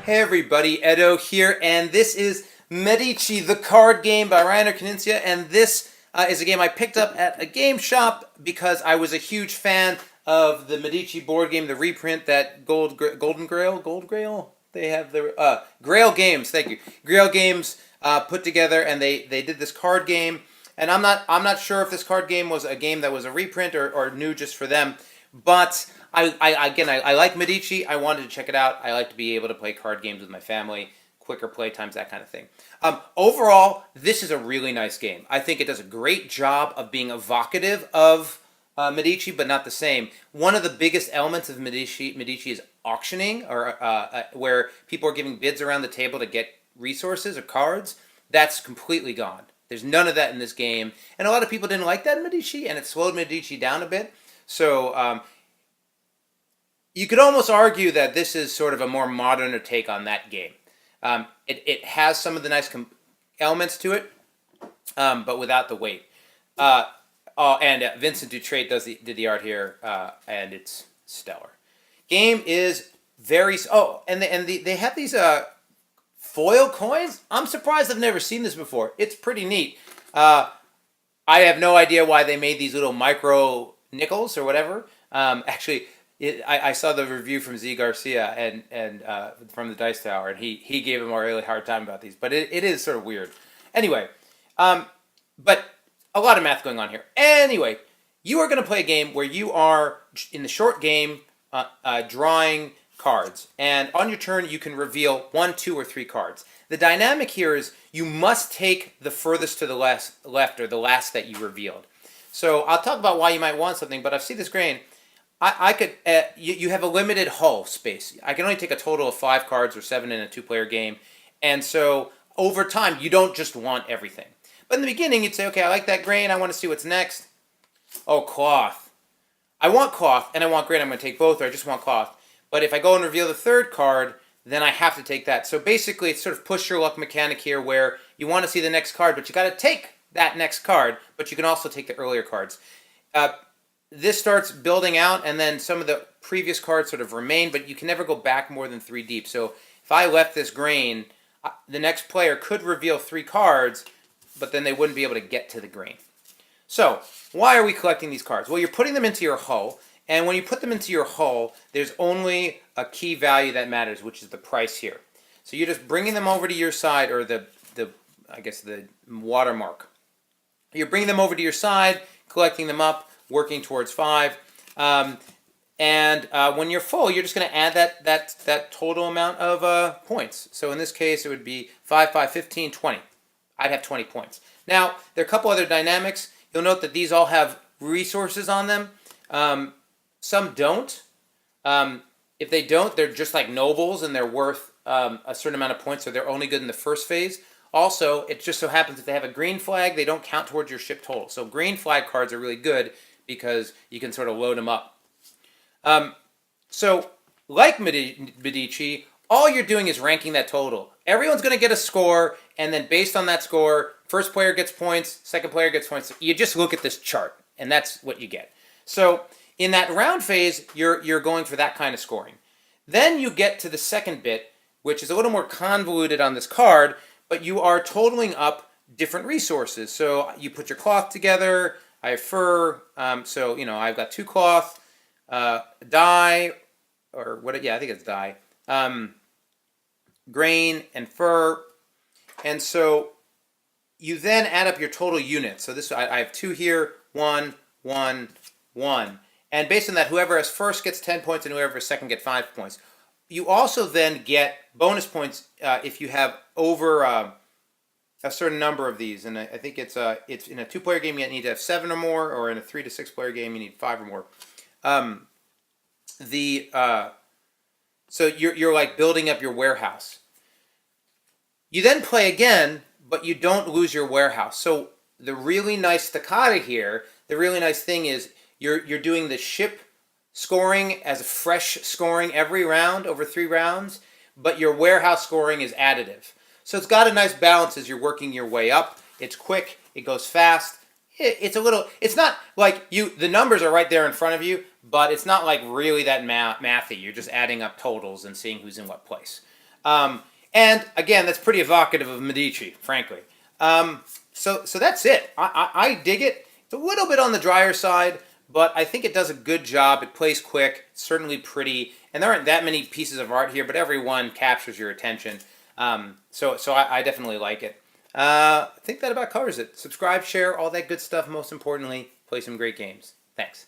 Hey everybody, Edo here, and this is Medici, the card game by Reiner Knizia, and this is a game I picked up at a game shop because I was a huge fan of the Medici board game, the reprint that Gold Grail? They have the Grail Games, thank you. Grail Games put together, and they did this card game, and I'm not sure if this card game was a game that was a reprint or new just for them, but I like Medici. I wanted to check it out. I like to be able to play card games with my family, quicker play times, that kind of thing. Overall, this is a really nice game. I think it does a great job of being evocative of Medici, but not the same. One of the biggest elements of Medici is auctioning, or where people are giving bids around the table to get resources or cards. That's completely gone. There's none of that in this game, and a lot of people didn't like that in Medici, and it slowed Medici down a bit. So you could almost argue that this is sort of a more modern take on that game. It has some of the nice elements to it, but without the weight. And Vincent Dutrait did the art here, and it's stellar. Game is very... Oh, and they have these foil coins. I'm surprised I've never seen this before. It's pretty neat. I have no idea why they made these little micro nickels or whatever. Actually, I saw the review from Z Garcia and from the Dice Tower, and he gave him a really hard time about these. But it is sort of weird. Anyway, but a lot of math going on here. Anyway, you are going to play a game where you are, in the short game, drawing cards. And on your turn, you can reveal 1, 2, or 3 cards. The dynamic here is you must take the furthest to the left or the last that you revealed. So I'll talk about why you might want something, but I've seen this grain. I could. You have a limited hull space. I can only take a total of 5 cards or 7 in a 2-player game, and so over time you don't just want everything. But in the beginning, you'd say, okay, I like that grain. I want to see what's next. Oh, cloth. I want cloth and I want grain. I'm going to take both, or I just want cloth. But if I go and reveal the 3rd card, then I have to take that. So basically, it's sort of push your luck mechanic here, where you want to see the next card, but you got to take that next card, but you can also take the earlier cards. This starts building out, and then some of the previous cards sort of remain, but you can never go back more than 3 deep. So if I left this grain, the next player could reveal 3 cards, but then they wouldn't be able to get to the grain. So why are we collecting these cards? Well, you're putting them into your hull, and when you put them into your hull, there's only a key value that matters, which is the price here. So you're just bringing them over to your side, or the watermark. You're bringing them over to your side, collecting them up, working towards 5. When you're full, you're just going to add that total amount of points. So in this case, it would be 5, 5, 15, 20. I'd have 20 points. Now, there are a couple other dynamics. You'll note that these all have resources on them. Some don't. If they don't, they're just like nobles, and they're worth a certain amount of points, so they're only good in the first phase. Also, it just so happens if they have a green flag, they don't count towards your ship total. So green flag cards are really good because you can sort of load them up. So, like Medici, all you're doing is ranking that total. Everyone's going to get a score, and then based on that score, first player gets points, second player gets points. You just look at this chart, and that's what you get. So, in that round phase, you're going for that kind of scoring. Then you get to the second bit, which is a little more convoluted on this card, but you are totaling up different resources. So you put your cloth together. I have fur. So, I've got 2 cloth, dye, or what? Yeah, I think it's dye. Grain and fur. And so you then add up your total units. So this, I have 2 here, 1, 1, 1. And based on that, whoever has first gets 10 points, and whoever has second gets 5 points. You also then get bonus points if you have over a certain number of these, and I think it's in a 2-player game you need to have 7 or more, or in a 3 to 6-player game you need 5 or more. So you're like building up your warehouse. You then play again, but you don't lose your warehouse. So the really nice staccato here, the really nice thing is you're doing the ship scoring as a fresh scoring every round over 3 rounds, but your warehouse scoring is additive. So it's got a nice balance as you're working your way up. It's quick, it goes fast. It's not like the numbers are right there in front of you, but it's not like really that mathy. You're just adding up totals and seeing who's in what place. And again, that's pretty evocative of Medici, frankly. So that's it. I dig it. It's a little bit on the drier side, but I think it does a good job. It plays quick, it's certainly pretty, and there aren't that many pieces of art here, but every one captures your attention. So I definitely like it. I think that about covers it. Subscribe, share, all that good stuff. Most importantly, play some great games. Thanks.